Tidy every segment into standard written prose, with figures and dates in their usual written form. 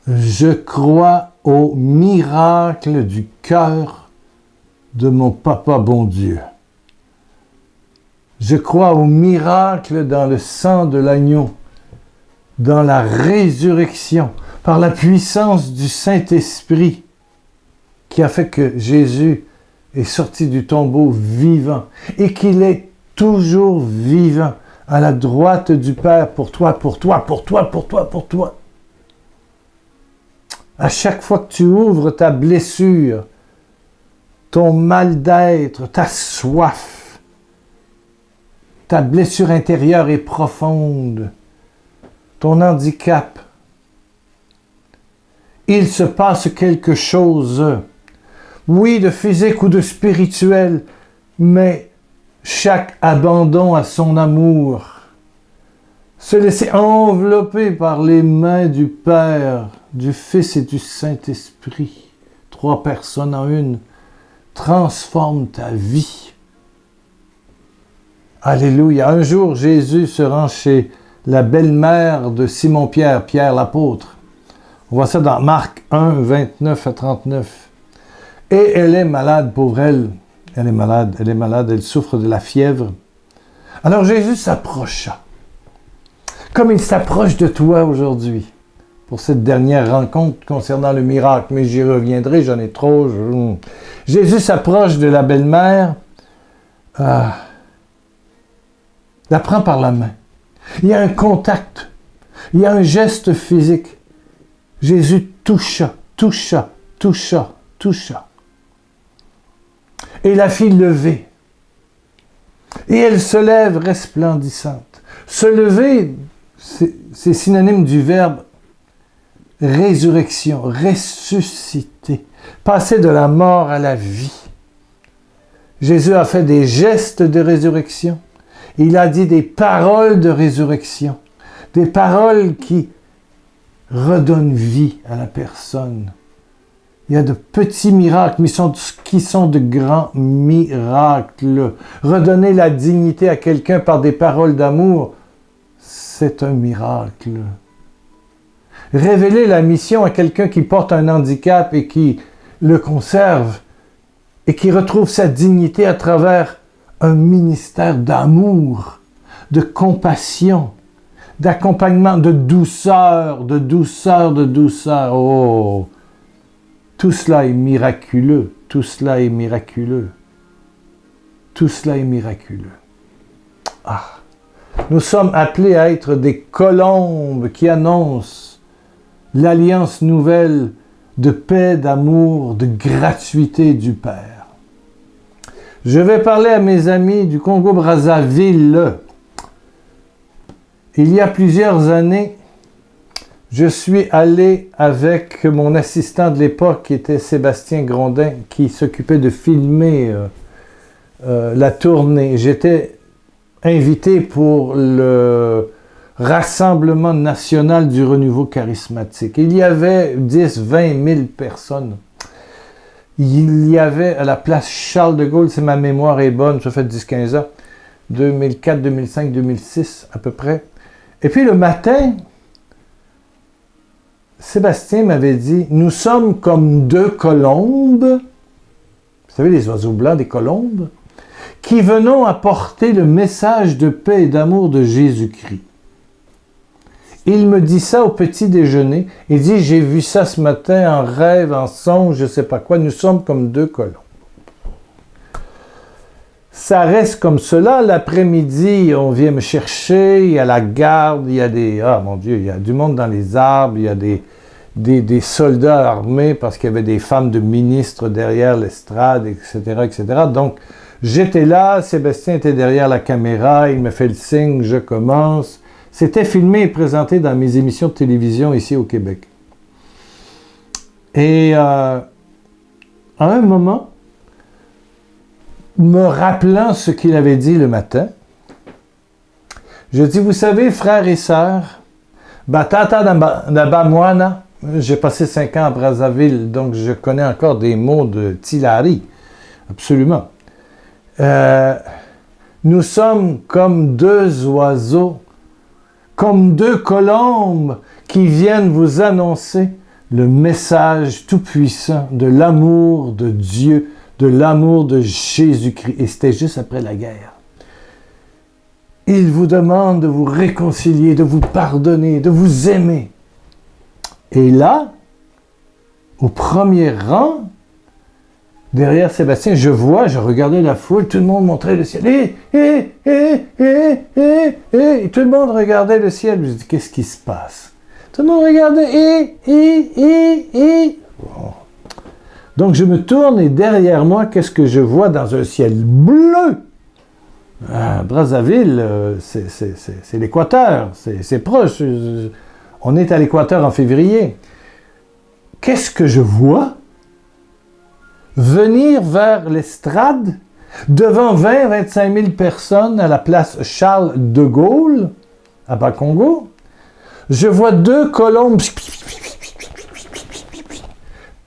Je crois au miracle du cœur de mon papa bon Dieu. Je crois au miracle dans le sang de l'agneau, dans la résurrection, par la puissance du Saint-Esprit qui a fait que Jésus est sorti du tombeau vivant et qu'il est toujours vivant à la droite du Père pour toi, pour toi, pour toi, pour toi, pour toi. À chaque fois que tu ouvres ta blessure, ton mal d'être, ta soif, ta blessure intérieure est profonde, ton handicap, il se passe quelque chose, oui, de physique ou de spirituel, mais chaque abandon à son amour, se laisser envelopper par les mains du Père, du Fils et du Saint-Esprit, 3 personnes en une, transforme ta vie. Alléluia. Un jour, Jésus se rend chez la belle-mère de Simon-Pierre, Pierre l'apôtre. On voit ça dans Marc 1, 29 à 39. Et elle est malade, pauvre elle. Elle est malade, elle souffre de la fièvre. Alors Jésus s'approcha, comme il s'approche de toi aujourd'hui, pour cette dernière rencontre concernant le miracle, mais j'y reviendrai, j'en ai trop. Jésus s'approche de la belle-mère, la prend par la main. Il y a un contact, il y a un geste physique. Jésus toucha. Et la fit lever. Et elle se lève resplendissante. Se lever, c'est synonyme du verbe résurrection, ressusciter, passer de la mort à la vie. Jésus a fait des gestes de résurrection. Il a dit des paroles de résurrection, des paroles qui redonnent vie à la personne. Il y a de petits miracles, mais qui sont de grands miracles. Redonner la dignité à quelqu'un par des paroles d'amour, c'est un miracle. Révéler la mission à quelqu'un qui porte un handicap et qui le conserve et qui retrouve sa dignité à travers un ministère d'amour, de compassion, d'accompagnement, de douceur. Oh! Tout cela est miraculeux. Ah! Nous sommes appelés à être des colombes qui annoncent l'alliance nouvelle de paix, d'amour, de gratuité du Père. Je vais parler à mes amis du Congo-Brazzaville. Il y a plusieurs années, je suis allé avec mon assistant de l'époque, qui était Sébastien Grondin, qui s'occupait de filmer la tournée. J'étais invité pour le Rassemblement national du renouveau charismatique. Il y avait 10-20 000 personnes. Il y avait à la place Charles de Gaulle, si ma mémoire est bonne, ça fait 10-15 ans, 2004, 2005, 2006 à peu près. Et puis le matin, Sébastien m'avait dit, nous sommes comme 2 colombes, vous savez les oiseaux blancs des colombes, qui venons apporter le message de paix et d'amour de Jésus-Christ. Il me dit ça au petit déjeuner. Il dit, j'ai vu ça ce matin en rêve, en songe, je ne sais pas quoi. Nous sommes comme 2 colombes. Ça reste comme cela. L'après-midi, on vient me chercher. Il y a la garde, il y a des... Ah mon Dieu, il y a du monde dans les arbres. Il y a des soldats armés parce qu'il y avait des femmes de ministres derrière l'estrade, etc., etc. Donc, j'étais là. Sébastien était derrière la caméra. Il me fait le signe, je commence. C'était filmé et présenté dans mes émissions de télévision ici au Québec. Et à un moment, me rappelant ce qu'il avait dit le matin, je dis, vous savez, frères et sœurs, Batata Nabamwana, j'ai passé 5 ans à Brazzaville, donc je connais encore des mots de Tilari, absolument. Nous sommes comme 2 oiseaux, comme 2 colombes qui viennent vous annoncer le message tout-puissant de l'amour de Dieu, de l'amour de Jésus-Christ. Et c'était juste après la guerre. Il vous demande de vous réconcilier, de vous pardonner, de vous aimer. Et là, au premier rang, derrière Sébastien, je regardais la foule, tout le monde montrait le ciel. Et tout le monde regardait le ciel. Je dis, qu'est-ce qui se passe? Tout le monde regardait, Bon. Donc je me tourne et derrière moi, qu'est-ce que je vois dans un ciel bleu? Brazzaville, c'est l'équateur, c'est proche. On est à l'équateur en février. Qu'est-ce que je vois? Venir vers l'estrade, devant 20-25 000 personnes à la place Charles de Gaulle, à Bakongo. Je vois deux colombes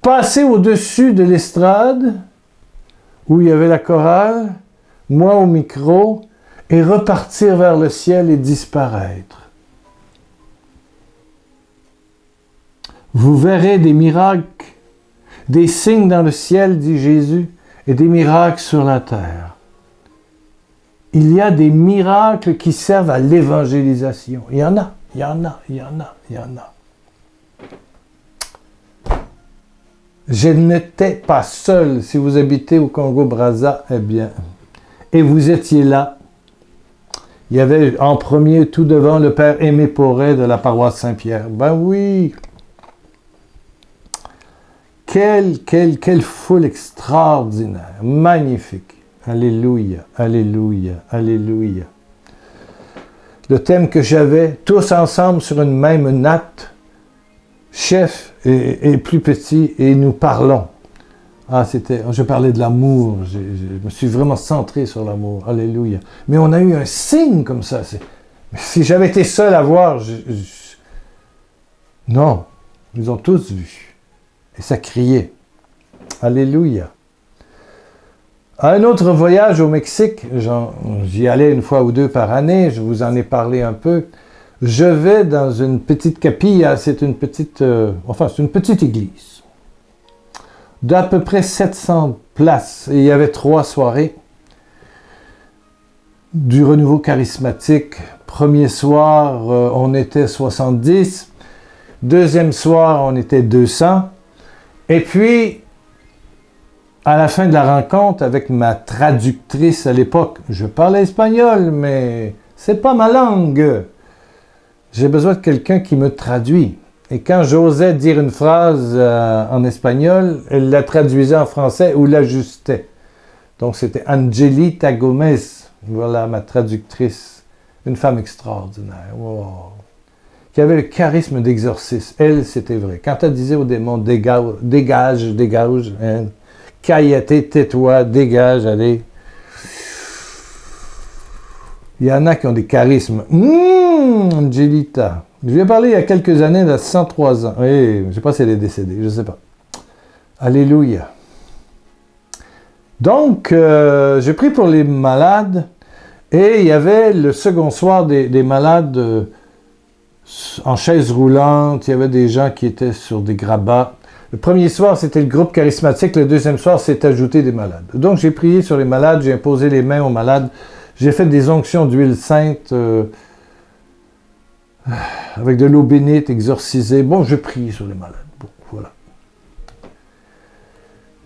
passer au-dessus de l'estrade, où il y avait la chorale, moi au micro, et repartir vers le ciel et disparaître. Vous verrez des miracles, des signes dans le ciel, dit Jésus, et des miracles sur la terre. Il y a des miracles qui servent à l'évangélisation. Il y en a. Je n'étais pas seul. Si vous habitez au Congo-Brazza, eh bien, et vous étiez là. Il y avait en premier, tout devant, le Père Aimé Porret de la paroisse Saint-Pierre. Ben oui! Quelle foule extraordinaire, magnifique. Alléluia, alléluia, alléluia. Le thème que j'avais, tous ensemble sur une même natte, chef et plus petit, et nous parlons. Je parlais de l'amour, je me suis vraiment centré sur l'amour, alléluia. Mais on a eu un signe comme ça. Si j'avais été seul à voir, non, ils ont tous vu. Et ça criait. Alléluia. Un autre voyage au Mexique, j'y allais une fois ou deux par année, je vous en ai parlé un peu. Je vais dans une petite capilla, c'est une petite église d'à peu près 700 places. Et il y avait 3 soirées du renouveau charismatique. Premier soir, on était 70. Deuxième soir, on était 200. Et puis, à la fin de la rencontre avec ma traductrice à l'époque, je parlais espagnol, mais c'est pas ma langue. J'ai besoin de quelqu'un qui me traduit. Et quand j'osais dire une phrase en espagnol, elle la traduisait en français ou l'ajustait. Donc c'était Angelita Gomez, voilà ma traductrice, une femme extraordinaire. Wow. Qui avait le charisme d'exorcisme. Elle, c'était vrai. Quand elle disait au démon, dégage, hein, caillette, tais-toi, dégage, allez. Il y en a qui ont des charismes. Angelita. Je lui ai parlé il y a quelques années, elle a 103 ans. Oui, je ne sais pas si elle est décédée, je ne sais pas. Alléluia. Donc, j'ai pris pour les malades et il y avait le second soir des malades en chaise roulante, il y avait des gens qui étaient sur des grabats. Le premier soir, c'était le groupe charismatique, le deuxième soir, c'est ajouté des malades. Donc, j'ai prié sur les malades, j'ai imposé les mains aux malades, j'ai fait des onctions d'huile sainte avec de l'eau bénite, exorcisée. Bon, je prie sur les malades. Bon, voilà.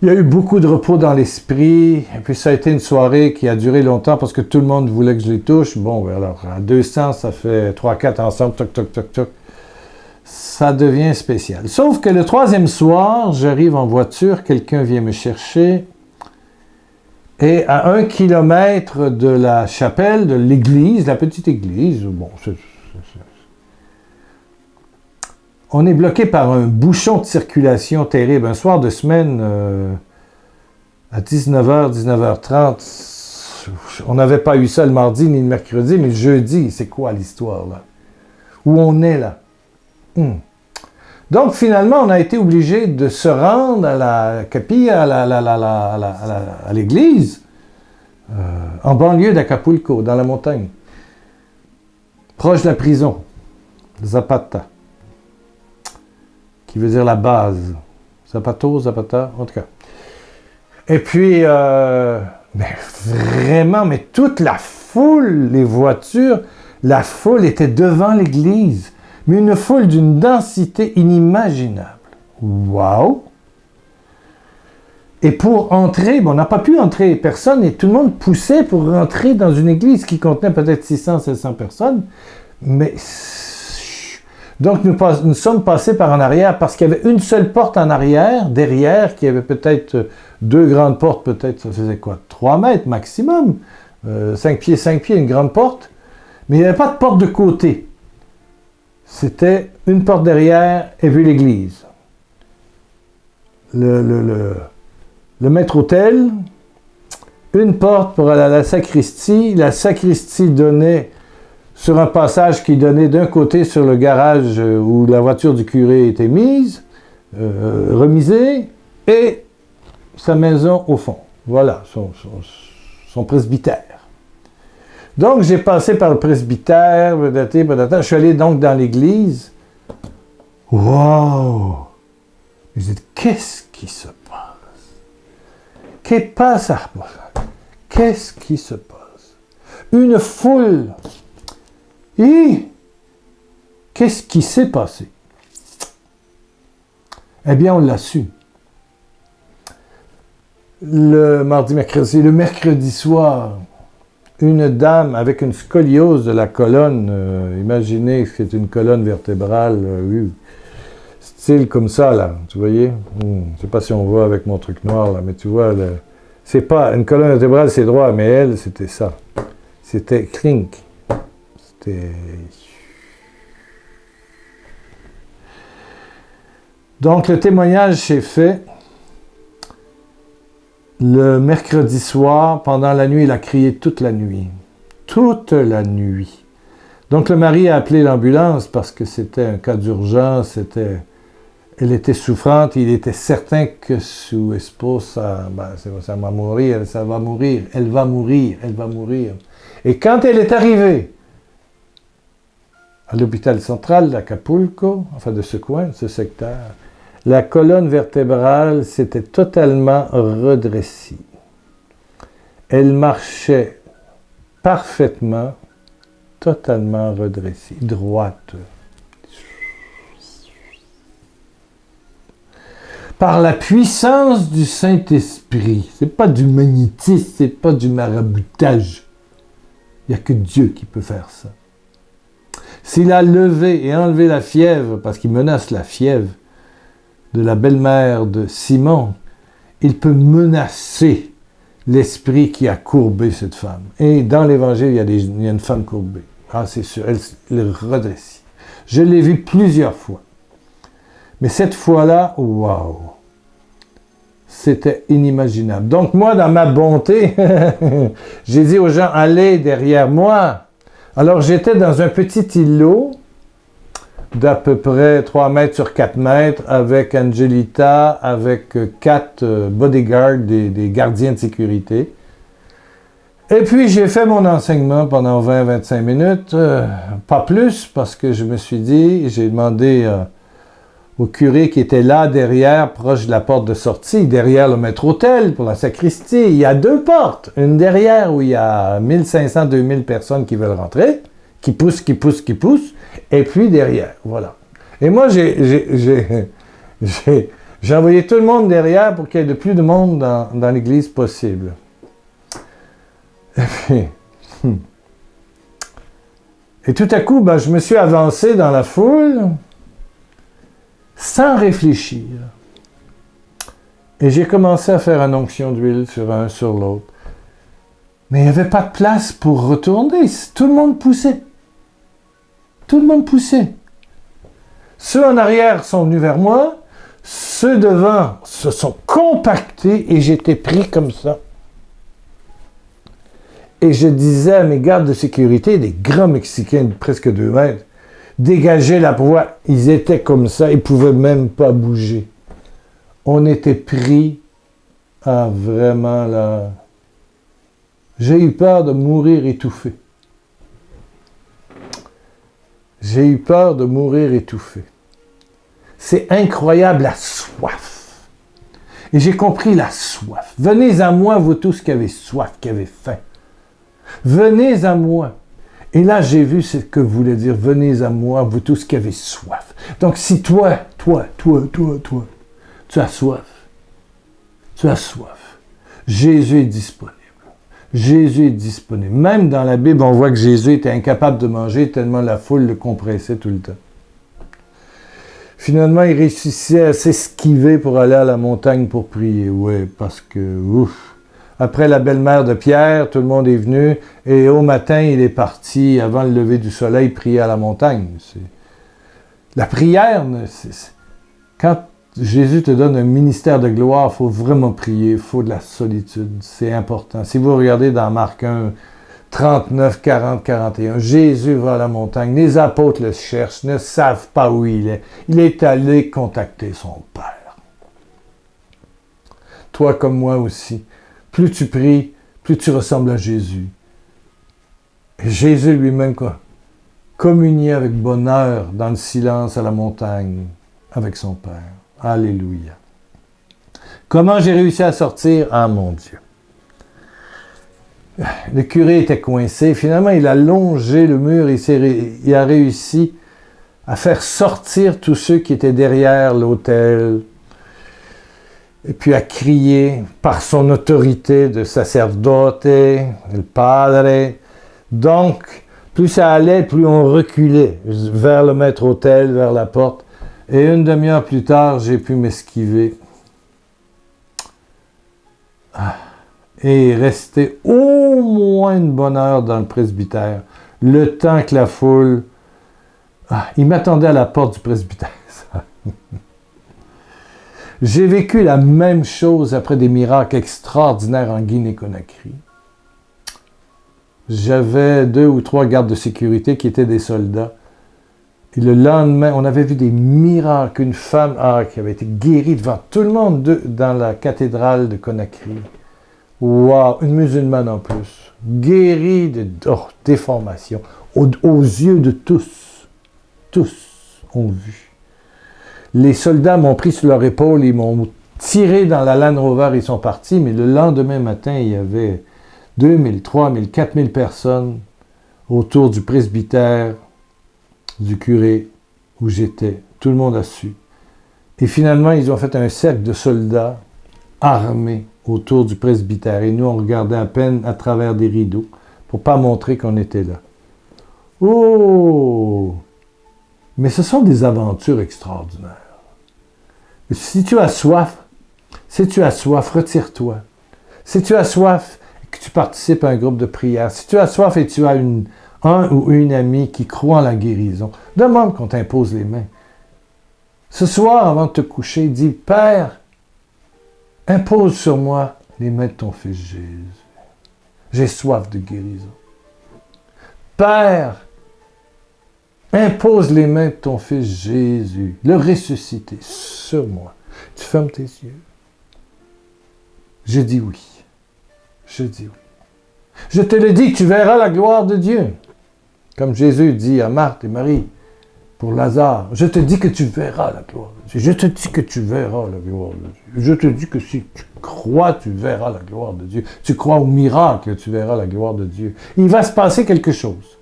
Il y a eu beaucoup de repos dans l'esprit, et puis ça a été une soirée qui a duré longtemps parce que tout le monde voulait que je les touche. Bon, alors, à 200, ça fait 3-4 ensemble, toc, toc, toc, toc. Ça devient spécial. Sauf que le troisième soir, j'arrive en voiture, quelqu'un vient me chercher, et à 1 kilomètre de la chapelle, de l'église, la petite église, bon, on est bloqué par un bouchon de circulation terrible. Un soir de semaine, à 19h, 19h30, on n'avait pas eu ça le mardi ni le mercredi, mais le jeudi, c'est quoi l'histoire là? Où on est là? Donc finalement, on a été obligé de se rendre à la capilla, à l'église, en banlieue d'Acapulco, dans la montagne, proche de la prison, Zapata, qui veut dire la base. Zapato, Zapata, en tout cas. Et puis, mais vraiment, mais toute la foule, les voitures, la foule était devant l'église. Mais une foule d'une densité inimaginable. Waouh! Et pour entrer, bon, on n'a pas pu entrer, personne, et tout le monde poussait pour rentrer dans une église qui contenait peut-être 600, 700 personnes. Mais, donc nous sommes passés par en arrière parce qu'il y avait une seule porte en arrière, derrière, qui avait peut-être 2 grandes portes, peut-être, ça faisait quoi? 3 mètres maximum. 5 pieds, une grande porte. Mais il n'y avait pas de porte de côté. C'était une porte derrière et puis l'église. Le maître-autel, une porte pour aller à la sacristie. La sacristie donnait sur un passage qui donnait d'un côté sur le garage où la voiture du curé était mise, remisée, et sa maison au fond. Voilà, son presbytère. Donc, j'ai passé par le presbytère, je suis allé donc dans l'église. Wow! Je dis, qu'est-ce qui se passe? Qu'est-ce qui se passe? Une foule. Et qu'est-ce qui s'est passé? Eh bien, on l'a su. Le mercredi soir, une dame avec une scoliose de la colonne, imaginez que c'est une colonne vertébrale, oui, style comme ça, là, tu voyez? Je ne sais pas si on voit avec mon truc noir, là, mais tu vois, c'est pas, une colonne vertébrale, c'est droit, mais elle, c'était ça. C'était clink. C'était... Donc, le témoignage s'est fait le mercredi soir, pendant la nuit, il a crié toute la nuit. Toute la nuit. Donc, le mari a appelé l'ambulance parce que c'était un cas d'urgence, elle était souffrante, il était certain que su esposa, ça va mourir, elle va mourir. Et quand elle est arrivée à l'hôpital central d'Acapulco, enfin de ce coin, de ce secteur, la colonne vertébrale s'était totalement redressée. Elle marchait parfaitement, totalement redressée, droite. Par la puissance du Saint-Esprit. C'est pas du magnétisme, c'est pas du maraboutage. Il n'y a que Dieu qui peut faire ça. S'il a levé et enlevé la fièvre, parce qu'il menace la fièvre de la belle-mère de Simon, il peut menacer l'esprit qui a courbé cette femme. Et dans l'Évangile, il y a une femme courbée. Ah, c'est sûr, elle redresse. Je l'ai vue plusieurs fois. Mais cette fois-là, waouh! C'était inimaginable. Donc moi, dans ma bonté, j'ai dit aux gens, allez derrière moi. Alors j'étais dans un petit îlot d'à peu près 3 mètres sur 4 mètres avec Angelita, avec 4 bodyguards, des gardiens de sécurité. Et puis j'ai fait mon enseignement pendant 20-25 minutes, pas plus, parce que je me suis dit, j'ai demandé au curé qui était là derrière, proche de la porte de sortie, derrière le maître-autel pour la sacristie. Il y a 2 portes. Une derrière où il y a 1500-2000 personnes qui veulent rentrer, qui poussent, et puis derrière, voilà. Et moi, j'ai envoyé tout le monde derrière pour qu'il y ait le plus de monde dans l'église possible. Et puis, et tout à coup, je me suis avancé dans la foule, sans réfléchir. Et j'ai commencé à faire une onction d'huile sur un, sur l'autre. Mais il n'y avait pas de place pour retourner. Tout le monde poussait. Tout le monde poussait. Ceux en arrière sont venus vers moi. Ceux devant se sont compactés et j'étais pris comme ça. Et je disais à mes gardes de sécurité, des grands Mexicains de presque 2 mètres, dégagez la voie. Ils étaient comme ça, ils ne pouvaient même pas bouger. On était pris à vraiment là. J'ai eu peur de mourir étouffé. J'ai eu peur de mourir étouffé. C'est incroyable, la soif. Et j'ai compris la soif. Venez à moi, vous tous qui avez soif, qui avez faim. Venez à moi. Et là, j'ai vu ce que voulait dire. Venez à moi, vous tous qui avez soif. Donc, si toi, tu as soif. Tu as soif. Jésus est disponible. Jésus est disponible. Même dans la Bible, on voit que Jésus était incapable de manger tellement la foule le compressait tout le temps. Finalement, il réussissait à s'esquiver pour aller à la montagne pour prier. Oui, parce que, ouf. Après la belle-mère de Pierre, tout le monde est venu, et au matin, il est parti, avant le lever du soleil, prier à la montagne. La prière, quand Jésus te donne un ministère de gloire, il faut vraiment prier, il faut de la solitude, c'est important. Si vous regardez dans Marc 1, 39, 40, 41, Jésus va à la montagne, les apôtres le cherchent, ne savent pas où il est. Il est allé contacter son Père. Toi comme moi aussi, plus tu pries, plus tu ressembles à Jésus. Et Jésus lui-même communiait avec bonheur dans le silence à la montagne avec son Père. Alléluia. Comment j'ai réussi à sortir? Ah mon Dieu. Le curé était coincé. Finalement, il a longé le mur et il a réussi à faire sortir tous ceux qui étaient derrière l'autel. Et puis à crier par son autorité de sacerdote, le padre. Donc, plus ça allait, plus on reculait vers le maître-autel, vers la porte. Et une demi-heure plus tard, j'ai pu m'esquiver. Et rester au moins une bonne heure dans le presbytère. Le temps que la foule... il m'attendait à la porte du presbytère. J'ai vécu la même chose après des miracles extraordinaires en Guinée-Conakry. J'avais 2 ou 3 gardes de sécurité qui étaient des soldats. Et le lendemain, on avait vu des miracles. Une femme qui avait été guérie devant tout le monde dans la cathédrale de Conakry. Wow! Une musulmane en plus. Guérie de déformation. Aux yeux de tous. Tous ont vu. Les soldats m'ont pris sur leur épaule, ils m'ont tiré dans la Land Rover, ils sont partis, mais le lendemain matin, il y avait 2000, 3000, 4000 personnes autour du presbytère, du curé, où j'étais. Tout le monde a su. Et finalement, ils ont fait un cercle de soldats armés autour du presbytère. Et nous, on regardait à peine à travers des rideaux pour ne pas montrer qu'on était là. Oh! Mais ce sont des aventures extraordinaires. Si tu as soif, retire-toi. Si tu as soif et que tu participes à un groupe de prière, si tu as soif et tu as un ou une amie qui croit en la guérison, demande qu'on t'impose les mains. Ce soir, avant de te coucher, dis, Père, impose sur moi les mains de ton Fils Jésus. J'ai soif de guérison. Père, impose les mains de ton Fils Jésus, le ressuscité, sur moi. Tu fermes tes yeux. Je dis oui. Je dis oui. Je te le dis, tu verras la gloire de Dieu. Comme Jésus dit à Marthe et Marie, pour Lazare, je te dis que tu verras la gloire de Dieu. Je te dis que tu verras la gloire de Dieu. Je te dis que si tu crois, tu verras la gloire de Dieu. Tu crois au miracle, tu verras la gloire de Dieu. Il va se passer quelque chose.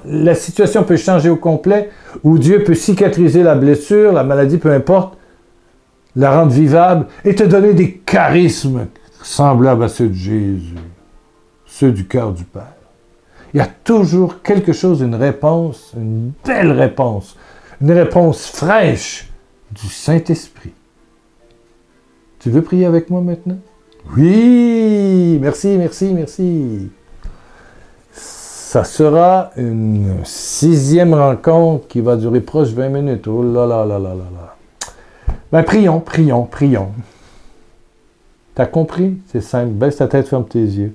La situation peut changer au complet, ou Dieu peut cicatriser la blessure, la maladie, peu importe, la rendre vivable, et te donner des charismes semblables à ceux de Jésus, ceux du cœur du Père. Il y a toujours quelque chose, une réponse, une belle réponse, une réponse fraîche du Saint-Esprit. Tu veux prier avec moi maintenant? Oui! Merci, merci, merci. Ça sera une 6e rencontre qui va durer proche de 20 minutes. Oh là là là là là là. Ben, prions, prions, prions. T'as compris? C'est simple. Baisse ta tête, ferme tes yeux.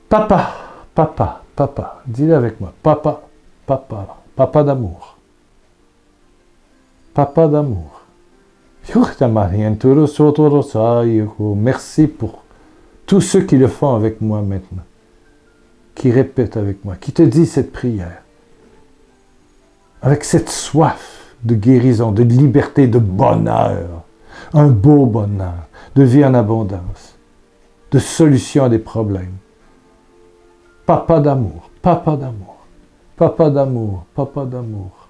Papa, papa, papa. Dis-le avec moi. Papa, papa, papa d'amour. Papa d'amour. Merci pour tous ceux qui le font avec moi maintenant. Qui répètent avec moi, qui te disent cette prière, avec cette soif de guérison, de liberté, de bonheur, un beau bonheur, de vie en abondance, de solution à des problèmes. Papa d'amour, papa d'amour, papa d'amour, papa d'amour.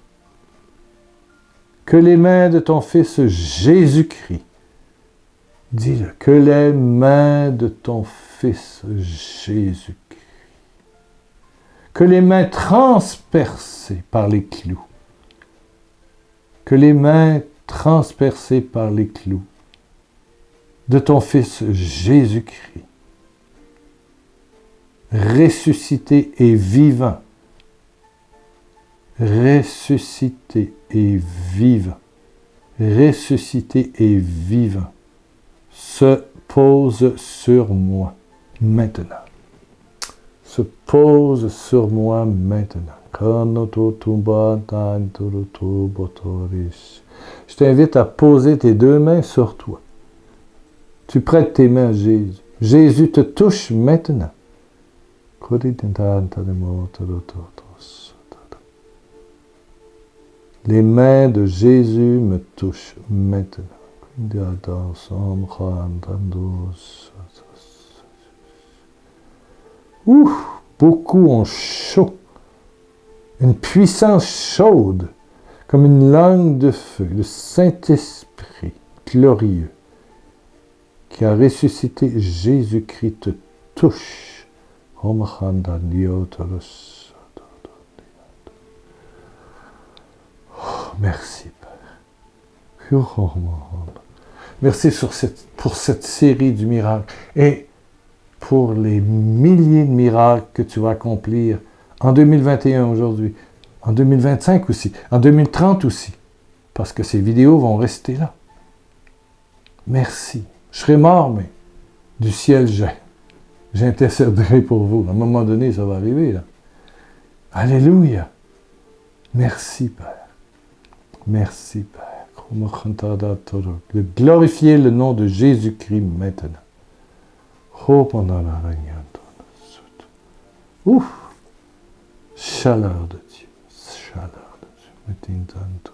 Que les mains de ton Fils Jésus-Christ, dis-le, que les mains de ton Fils Jésus-Christ, que les mains transpercées par les clous, que les mains transpercées par les clous de ton Fils Jésus-Christ, ressuscité et vivant, ressuscité et vivant, ressuscité et vivant, se pose sur moi maintenant. Se pose sur moi maintenant. Je t'invite à poser tes deux mains sur toi. Tu prêtes tes mains à Jésus. Jésus te touche maintenant. Les mains de Jésus me touchent maintenant. Beaucoup ont chaud. Une puissance chaude, comme une langue de feu, le Saint-Esprit glorieux, qui a ressuscité Jésus-Christ te touche. Oh, merci, Père. Merci pour cette série du miracle et pour les milliers de miracles que tu vas accomplir en 2021 aujourd'hui, en 2025 aussi, en 2030 aussi, parce que ces vidéos vont rester là. Merci. Je serai mort, mais du ciel, j'intercéderai pour vous. À un moment donné, ça va arriver, là. Alléluia. Merci, Père. Merci, Père. De glorifier le nom de Jésus-Christ maintenant. Ouf! Chaleur de Dieu. Chaleur de Dieu.